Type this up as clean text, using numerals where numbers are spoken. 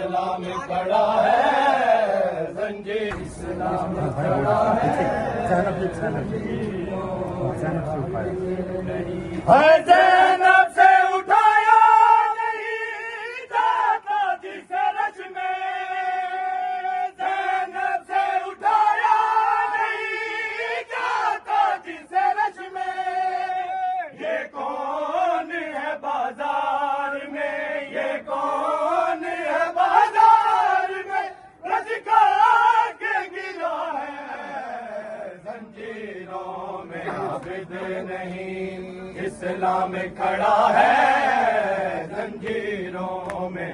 اسلام کھڑا ہے زنجیر اسلام کھڑا ہے زینب سے اٹھایا نہیں جاتا جسے رش میں زینب سے اٹھایا نہیں جاتا جسے رش میں یہ کون ہے بازار میں یہ کون ہے بازار میں رجکا کے گرا ہے زنجیروں میں عابد نہیں اسلام کھڑا ہے زنجیروں میں